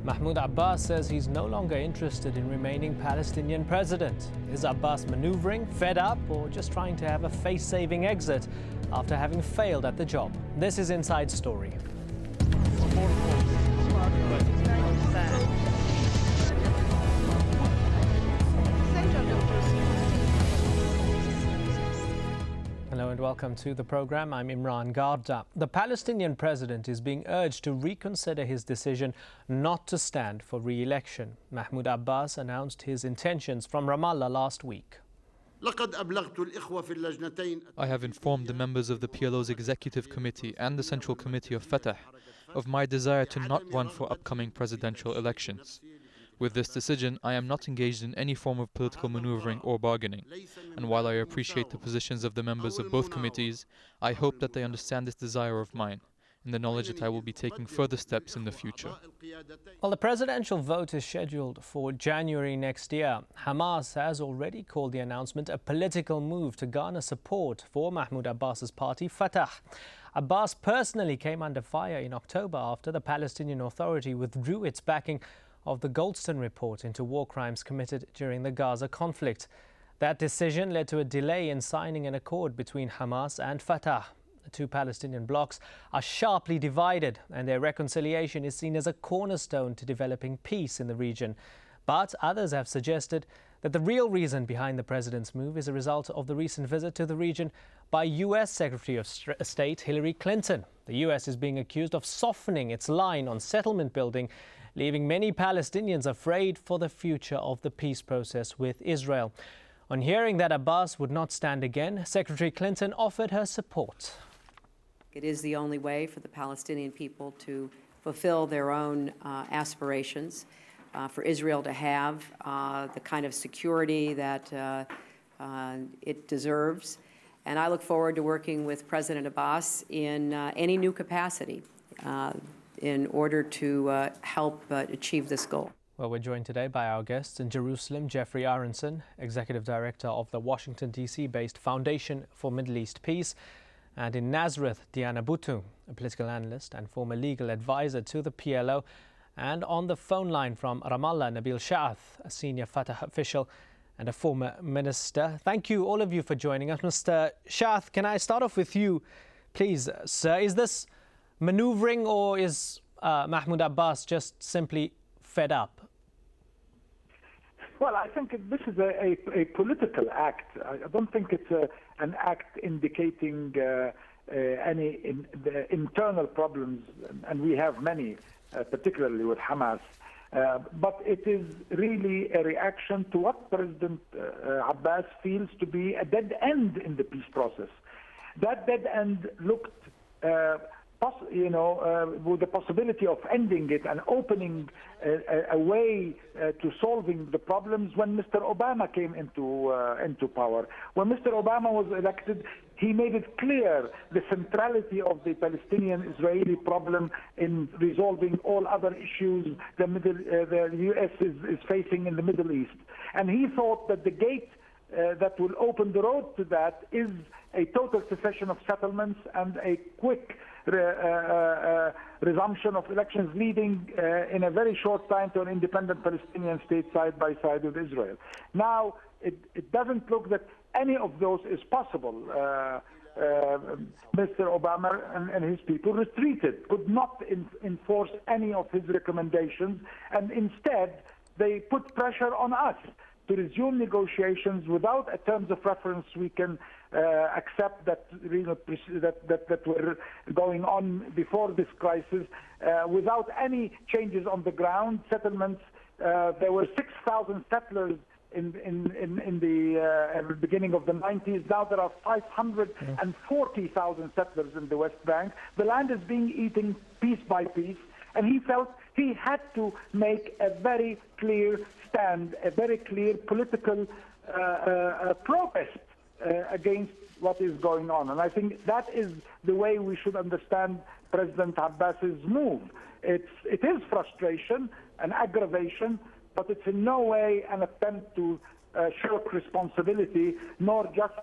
Mahmoud Abbas says he's no longer interested in remaining Palestinian president. Is Abbas maneuvering, fed up, or just trying to have a face-saving exit after having failed at the job? This is Inside Story. Hello and welcome to the program. I'm Imran Garda. The Palestinian president is being urged to reconsider his decision not to stand for re-election. Mahmoud Abbas announced his intentions from Ramallah last week. I have informed the members of the PLO's Executive Committee and the Central Committee of Fatah of my desire to not run for upcoming presidential elections. With this decision, I am not engaged in any form of political maneuvering or bargaining. And while I appreciate the positions of the members of both committees, I hope that they understand this desire of mine, in the knowledge that I will be taking further steps in the future. Well, the presidential vote is scheduled for January next year. Hamas has already called the announcement a political move to garner support for Mahmoud Abbas's party, Fatah. Abbas personally came under fire in October after the Palestinian Authority withdrew its backing of the Goldstone report into war crimes committed during the Gaza conflict. That decision led to a delay in signing an accord between Hamas and Fatah. The two Palestinian blocs are sharply divided, and their reconciliation is seen as a cornerstone to developing peace in the region. But others have suggested that the real reason behind the president's move is a result of the recent visit to the region by US Secretary of State Hillary Clinton. The US is being accused of softening its line on settlement building, leaving many Palestinians afraid for the future of the peace process with Israel. On hearing that Abbas would not stand again, Secretary Clinton offered her support. It is the only way for the Palestinian people to fulfill their own aspirations, for Israel to have the kind of security that it deserves. And I look forward to working with President Abbas in any new capacity in order to help achieve this goal. Well, we're joined today by our guests in Jerusalem, Jeffrey Aronson, Executive Director of the Washington, D.C.-based Foundation for Middle East Peace, and in Nazareth, Diana Buttu, a political analyst and former legal advisor to the PLO, and on the phone line from Ramallah, Nabil Sha'ath, a senior Fatah official and a former minister. Thank you, all of you, for joining us. Mr. Sha'ath, can I start off with you, please, sir? Is this maneuvering, or is Mahmoud Abbas just simply fed up? Well, I think this is a political act. I don't think it's an act indicating any the internal problems, and we have many, particularly with Hamas. But it is really a reaction to what President Abbas feels to be a dead end in the peace process. That dead end looked with the possibility of ending it and opening a way to solving the problems when Mr. Obama came into power. When Mr. Obama was elected, he made it clear the centrality of the Palestinian-Israeli problem in resolving all other issues the U.S. is facing in the Middle East. And he thought that the gate that will open the road to that is a total cessation of settlements and a quick resumption of elections, leading in a very short time to an independent Palestinian state side by side with Israel. Now, it doesn't look that any of those is possible. Mr. Obama and his people retreated, could not enforce any of his recommendations, and instead they put pressure on us to resume negotiations without a terms of reference we can accept that were going on before this crisis, without any changes on the ground, settlements. There were 6,000 settlers in the beginning of the 90s. Now there are 540,000 settlers in the West Bank. The land is being eaten piece by piece, and he felt he had to make a very clear stand, a very clear political protest against what is going on. And I think that is the way we should understand President Abbas's move. It is frustration and aggravation, but it's in no way an attempt to shirk responsibility, nor just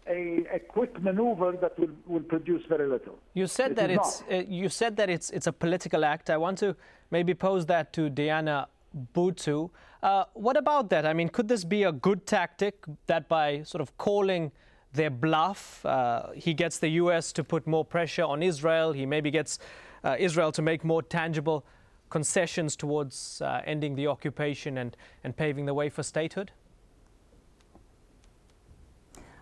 a quick maneuver that will produce very little. You said that it's a political act. I want to maybe pose that to Diana Bhutto. What about that? I mean, could this be a good tactic that by sort of calling their bluff, he gets the US to put more pressure on Israel, he maybe gets Israel to make more tangible concessions towards ending the occupation and paving the way for statehood?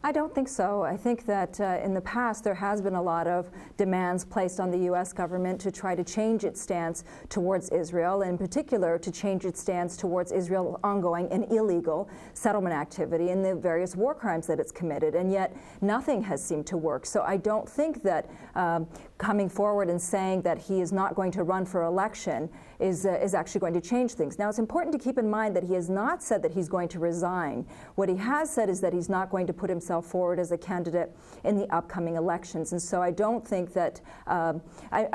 I don't think so. I think that in the past there has been a lot of demands placed on the U.S. government to try to change its stance towards Israel, in particular to change its stance towards Israel's ongoing and illegal settlement activity and the various war crimes that it's committed, and yet nothing has seemed to work. So I don't think that coming forward and saying that he is not going to run for election is actually going to change things. Now, it's important to keep in mind that he has not said that he's going to resign. What he has said is that he's not going to put himself forward as a candidate in the upcoming elections. And so I don't think that, I'm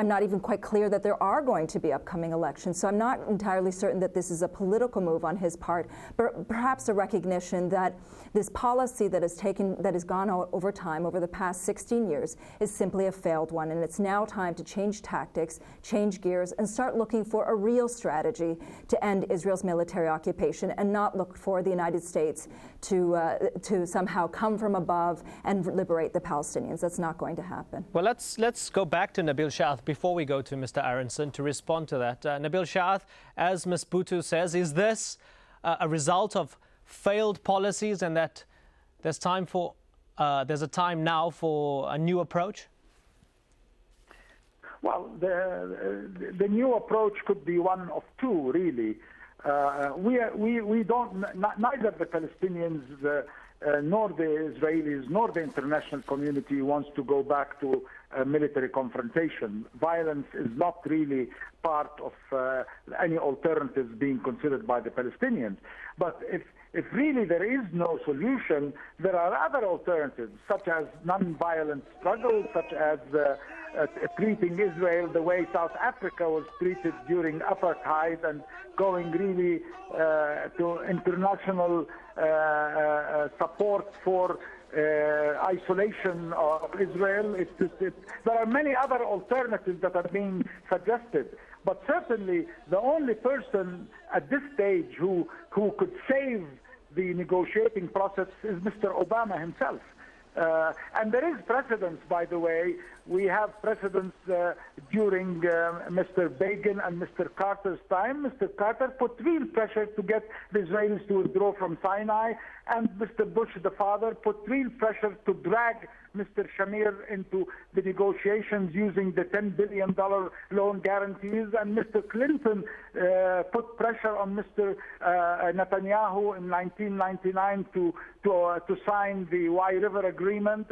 not even quite clear that there are going to be upcoming elections. So I'm not entirely certain that this is a political move on his part, but perhaps a recognition that this policy that has gone over time, over the past 16 years, is simply a failed one. And it's now time to change tactics, change gears, and start looking for a real strategy to end Israel's military occupation and not look for the United States to somehow come from above and liberate the Palestinians. That's not going to happen. Well, let's go back to Nabil Shaath before we go to Mr. Aronson to respond to that. Nabil Shaath, as Ms. Bhutto says, is this a result of failed policies and that there's a time now for a new approach? Well, the new approach could be one of two, really. We don't, neither the Palestinians nor the Israelis nor the international community wants to go back to military confrontation. Violence is not really part of any alternatives being considered by the Palestinians. But if really there is no solution, there are other alternatives, such as non-violent struggle, such as treating Israel the way South Africa was treated during apartheid and going really to international support for isolation of Israel. There are many other alternatives that are being suggested. But certainly the only person at this stage who could save the negotiating process is Mr. Obama himself. And there is precedence, by the way. We have precedence during Mr. Begin and Mr. Carter's time. Mr. Carter put real pressure to get the Israelis to withdraw from Sinai, and Mr. Bush, the father, put real pressure to drag Mr. Shamir into the negotiations using the $10 billion loan guarantees, and Mr. Clinton put pressure on Mr. Netanyahu in 1999 to sign the Y River Agreement.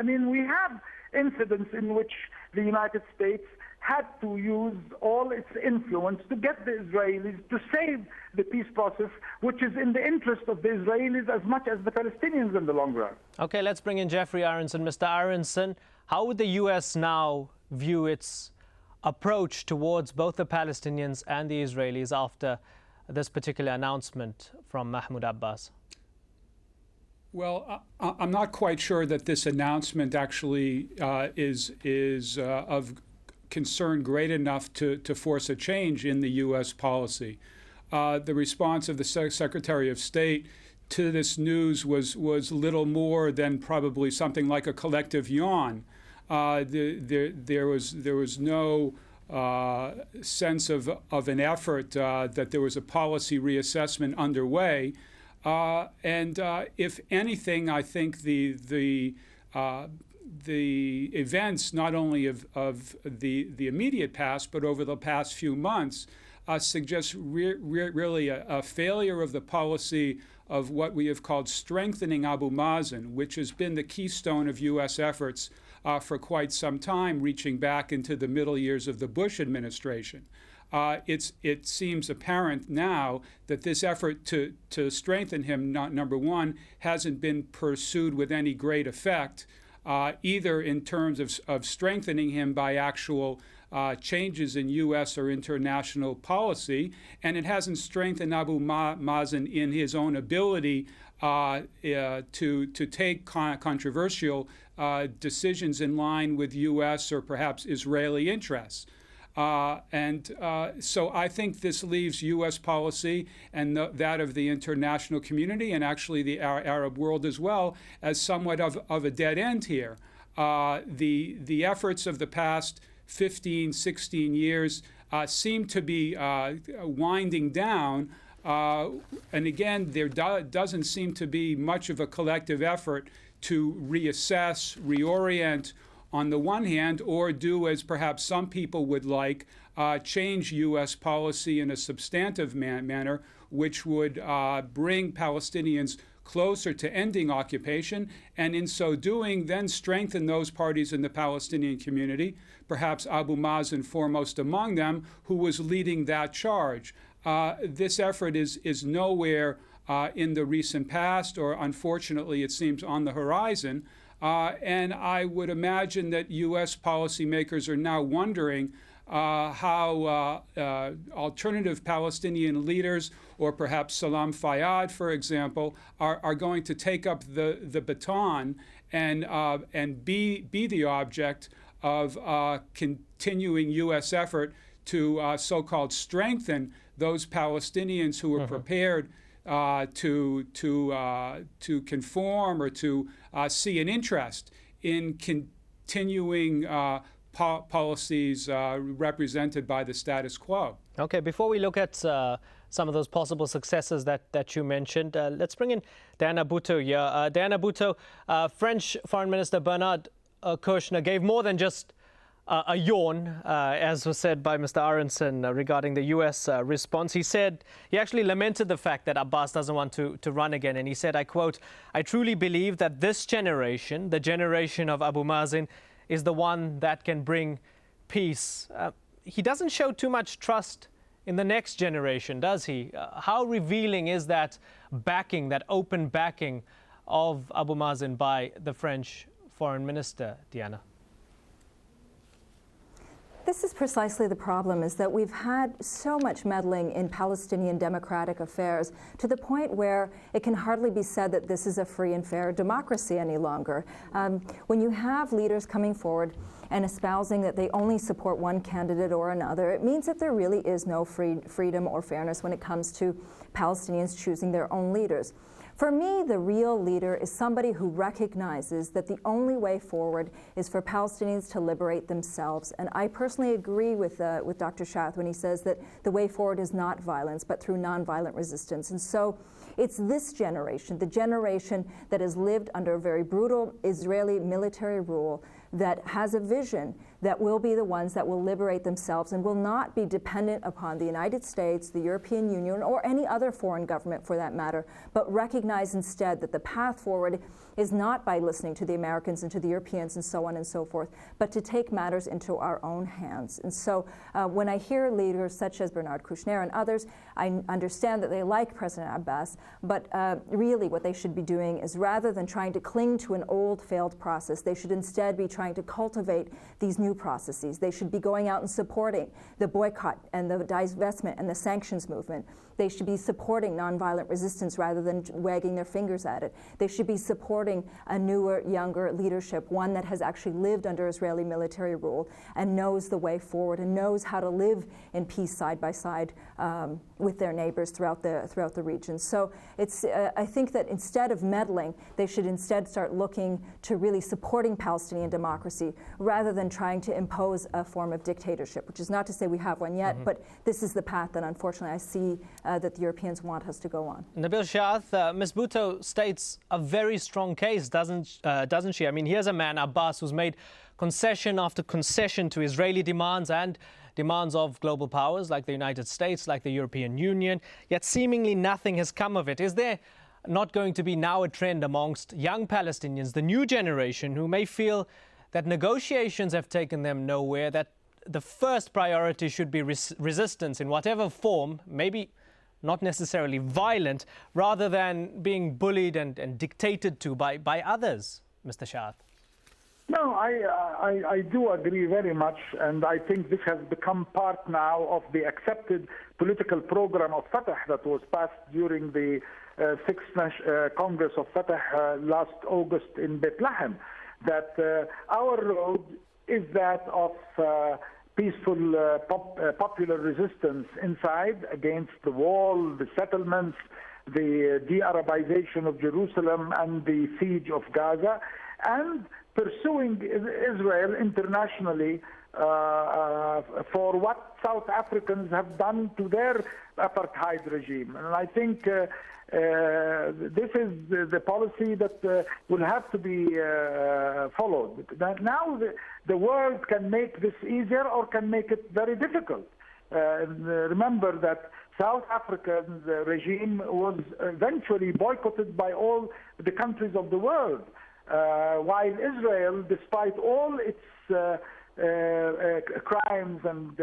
I mean, we have incidents in which the United States had to use all its influence to get the Israelis to save the peace process, which is in the interest of the Israelis as much as the Palestinians in the long run. Okay, let's bring in Jeffrey Aronson. Mr. Aronson, how would the U.S. now view its approach towards both the Palestinians and the Israelis after this particular announcement from Mahmoud Abbas? Well, I'm not quite sure that this announcement actually is of concern great enough to force a change in the U.S. policy. The response of the Secretary of State to this news was little more than probably something like a collective yawn. There was no sense of an effort that there was a policy reassessment underway. And if anything, I think the events, not only of the immediate past, but over the past few months, suggest really a failure of the policy of what we have called strengthening Abu Mazen, which has been the keystone of U.S. efforts for quite some time, reaching back into the middle years of the Bush administration. It seems apparent now that this effort to strengthen him, number one, hasn't been pursued with any great effect, either in terms of strengthening him by actual changes in U.S. or international policy, and it hasn't strengthened Abu Mazen in his own ability to take controversial decisions in line with U.S. or perhaps Israeli interests. So I think this leaves U.S. policy and that of the international community and actually the Arab world as well as somewhat of a dead end here. The efforts of the past 15, 16 years seem to be winding down. And again, there doesn't seem to be much of a collective effort to reassess, reorient on the one hand, or do as perhaps some people would like, change U.S. policy in a substantive manner, which would bring Palestinians closer to ending occupation, and in so doing, then strengthen those parties in the Palestinian community, perhaps Abu Mazen foremost among them, who was leading that charge. This effort is nowhere in the recent past, or unfortunately, it seems on the horizon. And I would imagine that U.S. policymakers are now wondering how alternative Palestinian leaders, or perhaps Salam Fayyad, for example, are going to take up the baton and be the object of continuing U.S. effort to so-called strengthen those Palestinians who are prepared to conform or to see an interest in continuing policies represented by the status quo. Okay, before we look at some of those possible successes that you mentioned, let's bring in Diana Bhutto here. Diana Bhutto, French Foreign Minister Bernard Kouchner gave more than just a yawn, as was said by Mr. Aronson regarding the U.S. response. He said he actually lamented the fact that Abbas doesn't want to run again. And he said, I quote, "I truly believe that this generation, the generation of Abu Mazen, is the one that can bring peace." He doesn't show too much trust in the next generation, does he? How revealing is that backing, that open backing of Abu Mazen by the French foreign minister, Diana? This is precisely the problem, is that we've had so much meddling in Palestinian democratic affairs to the point where it can hardly be said that this is a free and fair democracy any longer. When you have leaders coming forward and espousing that they only support one candidate or another, it means that there really is no freedom or fairness when it comes to Palestinians choosing their own leaders. For me, the real leader is somebody who recognizes that the only way forward is for Palestinians to liberate themselves. And I personally agree with Dr. Schath when he says that the way forward is not violence, but through nonviolent resistance. And so it's this generation, the generation that has lived under a very brutal Israeli military rule, that has a vision that will be the ones that will liberate themselves and will not be dependent upon the United States, the European Union, or any other foreign government for that matter, but recognize instead that the path forward is not by listening to the Americans and to the Europeans and so on and so forth, but to take matters into our own hands. And so when I hear leaders such as Bernard Kouchner and others, I understand that they like President Abbas, but really what they should be doing is, rather than trying to cling to an old failed process, they should instead be trying to cultivate these new processes. They should be going out and supporting the boycott and the divestment and the sanctions movement. They should be supporting nonviolent resistance rather than wagging their fingers at it. They should be supporting a newer, younger leadership, one that has actually lived under Israeli military rule and knows the way forward and knows how to live in peace side by side with their neighbors throughout the region. So it's I think that instead of meddling, they should instead start looking to really supporting Palestinian democracy rather than trying to impose a form of dictatorship, which is not to say we have one yet, but this is the path that unfortunately I see that the Europeans want us to go on. Nabil Shaath, Ms. Bhutto states a very strong case, doesn't she? I mean, here's a man, Abbas, who's made concession after concession to Israeli demands and demands of global powers like the United States, like the European Union, yet seemingly nothing has come of it. Is there not going to be now a trend amongst young Palestinians, the new generation, who may feel that negotiations have taken them nowhere, that the first priority should be resistance in whatever form, maybe not necessarily violent, rather than being bullied and dictated to by others, Mr. Shaath? No, I do agree very much, and I think this has become part now of the accepted political program of Fatah that was passed during the 6th Congress of Fatah last August in Bethlehem, that our road is that of peaceful popular resistance inside against the wall, the settlements, the de-Arabization of Jerusalem and the siege of Gaza, and pursuing Israel internationally for what South Africans have done to their apartheid regime. And I think this is the policy that will have to be followed. Now the world can make this easier or can make it very difficult. Remember that South Africa's regime was eventually boycotted by all the countries of the world, while Israel, despite all its crimes and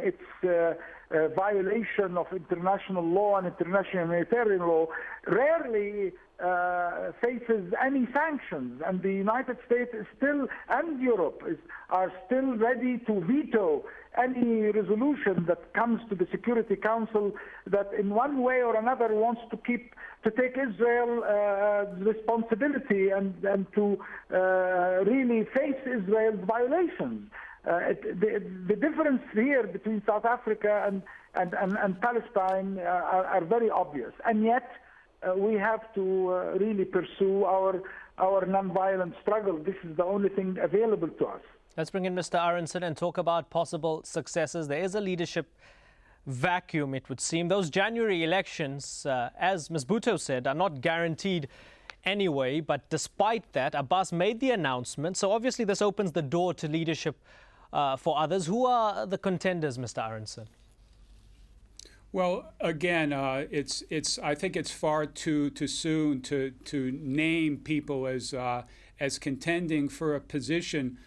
its violation of international law and international humanitarian law, rarely faces any sanctions. And the United States is still, and Europe are still ready to veto any resolution that comes to the Security Council that in one way or another wants to take Israel responsibility and to really face Israel's violations. The difference here between South Africa and Palestine are very obvious, and yet we have to really pursue our nonviolent struggle. This is the only thing available to us. Let's bring in Mr. Aronson and talk about possible successes. There is a leadership vacuum, it would seem. Those January elections, as Ms. Bhutto said, are not guaranteed anyway. But despite that, Abbas made the announcement. So obviously this opens the door to leadership for others. Who are the contenders, Mr. Aronson? Well, again, I think it's far too soon to name people as contending for a position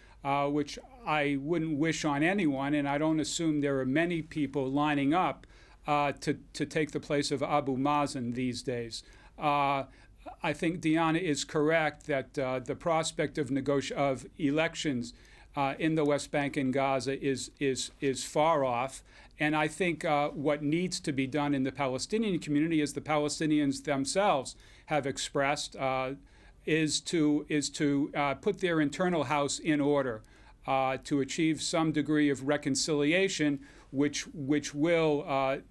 which I wouldn't wish on anyone, and I don't assume there are many people lining up to take the place of Abu Mazen these days. I think Diana is correct that the prospect of elections in the West Bank and Gaza is far off. And I think what needs to be done in the Palestinian community, as the Palestinians themselves have expressed, is to put their internal house in order, to achieve some degree of reconciliation, which will,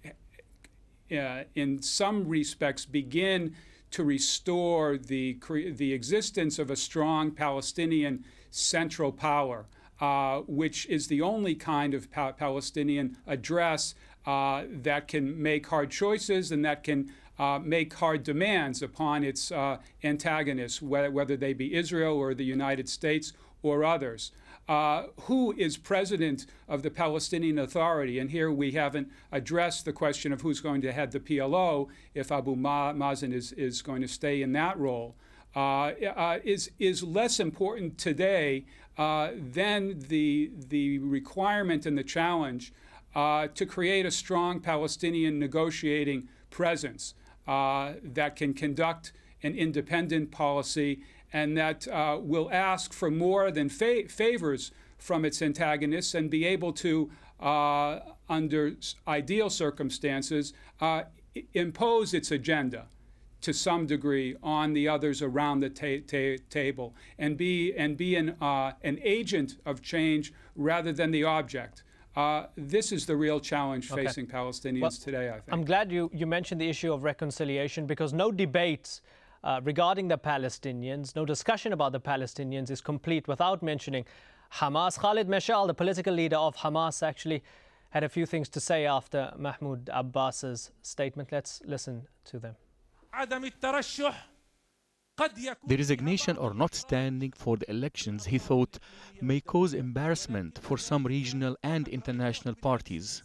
in some respects, begin to restore the existence of a strong Palestinian central power, which is the only kind of Palestinian address that can make hard choices and that can make hard demands upon its antagonists, whether they be Israel or the United States or others. Who is president of the Palestinian Authority? And here we haven't addressed the question of who's going to head the PLO if Abu Mazen is going to stay in that role. Is less important today than the requirement and the challenge to create a strong Palestinian negotiating presence that can conduct an independent policy and that will ask for more than favors from its antagonists and be able to, under ideal circumstances, impose its agenda to some degree on the others around the table and be an agent of change rather than the object. This is the real challenge facing Palestinians today, I think. I'm glad you mentioned the issue of reconciliation, because no debate regarding the Palestinians, no discussion about the Palestinians is complete without mentioning Hamas. Khalid Mashal, the political leader of Hamas, actually had a few things to say after Mahmoud Abbas's statement. Let's listen to them. The resignation or not standing for the elections, he thought, may cause embarrassment for some regional and international parties.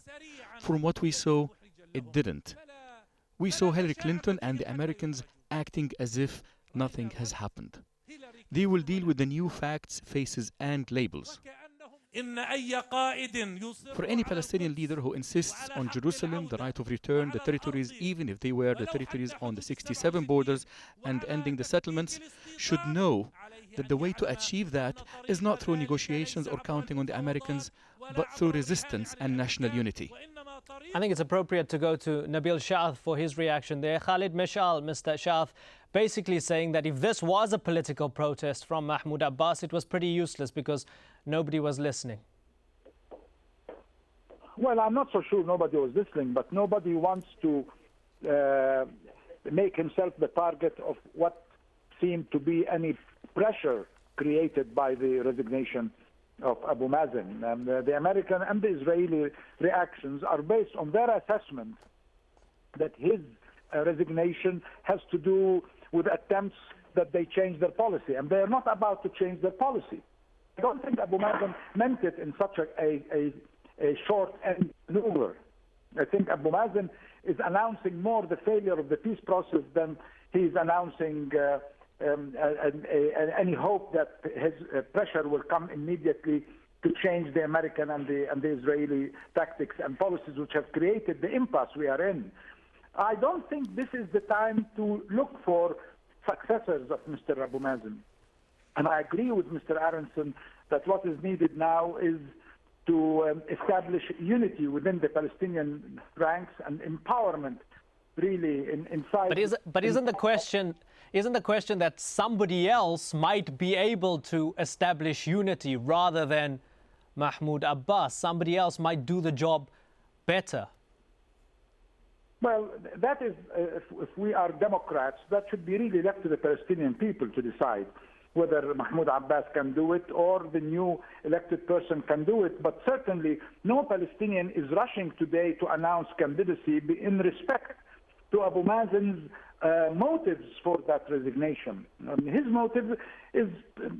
From what we saw, it didn't. We saw Hillary Clinton and the Americans acting as if nothing has happened. They will deal with the new facts, faces, and labels. For any Palestinian leader who insists on Jerusalem, the right of return, the territories, even if they were the territories on the 67 borders, and ending the settlements, should know that the way to achieve that is not through negotiations or counting on the Americans, but through resistance and national unity. I think it's appropriate to go to Nabil Shaath for his reaction there. Khalid Mishal, Mr. Shaath, basically saying that if this was a political protest from Mahmoud Abbas, it was pretty useless because nobody was listening. Well, I'm not so sure nobody was listening, but nobody wants to make himself the target of what seemed to be any pressure created by the resignation of Abu Mazen. And the American and the Israeli reactions are based on their assessment that his resignation has to do with attempts that they change their policy, and they are not about to change their policy. I don't think Abu Mazen meant it in such a short-end maneuver. I think Abu Mazen is announcing more the failure of the peace process than he's announcing any hope that his pressure will come immediately to change the American and the Israeli tactics and policies which have created the impasse we are in. I don't think this is the time to look for successors of Mr. Abu Mazen. And I agree with Mr. Aronson that what is needed now is to establish unity within the Palestinian ranks and empowerment, really, inside. But isn't the question that somebody else might be able to establish unity rather than Mahmoud Abbas? Somebody else might do the job better. Well, that is, if we are Democrats, that should be really left to the Palestinian people to decide whether Mahmoud Abbas can do it or the new elected person can do it. But certainly no Palestinian is rushing today to announce candidacy in respect to Abu Mazen's motives for that resignation. His motive is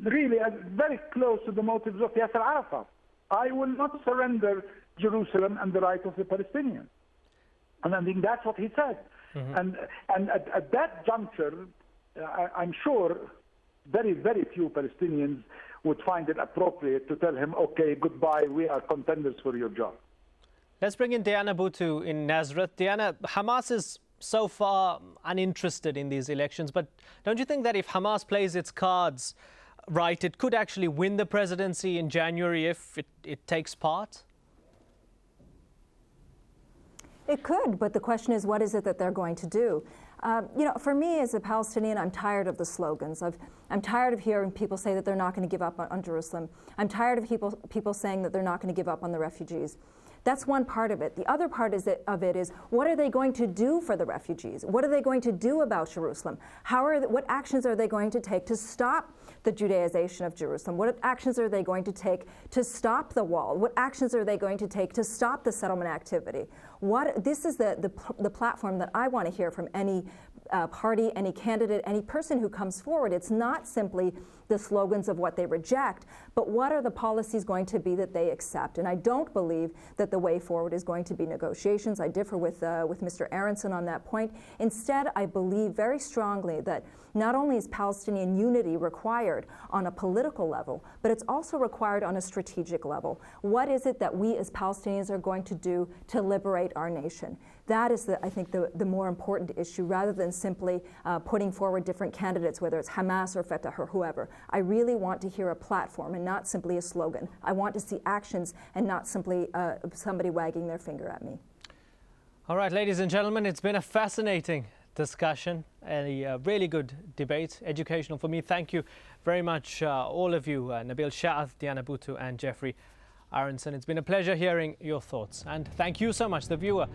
really very close to the motives of Yasser Arafat. I will not surrender Jerusalem and the right of the Palestinians. And I think that's what he said. Mm-hmm. And at that juncture, I'm sure very, very few Palestinians would find it appropriate to tell him, okay, goodbye, we are contenders for your job. Let's bring in Diana Bhuttu in Nazareth. Diana, Hamas is so far uninterested in these elections, but don't you think that if Hamas plays its cards right, it could actually win the presidency in January if it takes part? It could, but the question is, what is it that they're going to do? For me as a Palestinian, I'm tired of the slogans. I'm tired of hearing people say that they're not going to give up on Jerusalem. I'm tired of people saying that they're not going to give up on the refugees. That's one part of it. The other part of it is, what are they going to do for the refugees? What are they going to do about Jerusalem? What actions are they going to take to stop the Judaization of Jerusalem? What actions are they going to take to stop the wall? What actions are they going to take to stop the settlement activity? This is the platform that I want to hear from any party, any candidate, any person who comes forward. It's not simply the slogans of what they reject, but what are the policies going to be that they accept? And I don't believe that the way forward is going to be negotiations. I differ with Mr. Aronson on that point. Instead, I believe very strongly that not only is Palestinian unity required on a political level, but it's also required on a strategic level. What is it that we as Palestinians are going to do to liberate our nation? That is, I think, the more important issue, rather than simply putting forward different candidates, whether it's Hamas or Fatah or whoever. I really want to hear a platform and not simply a slogan. I want to see actions and not simply somebody wagging their finger at me. All right, ladies and gentlemen, it's been a fascinating discussion, a really good debate, educational for me. Thank you very much, all of you, Nabil Shaath, Diana Bhuttu and Jeffrey Aronson. It's been a pleasure hearing your thoughts. And thank you so much, the viewer,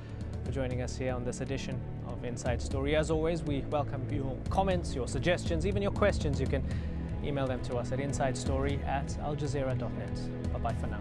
for joining us here on this edition of Inside Story. As always, we welcome your comments, your suggestions, even your questions. You can email them to us at insidestory@aljazeera.net. Bye-bye for now.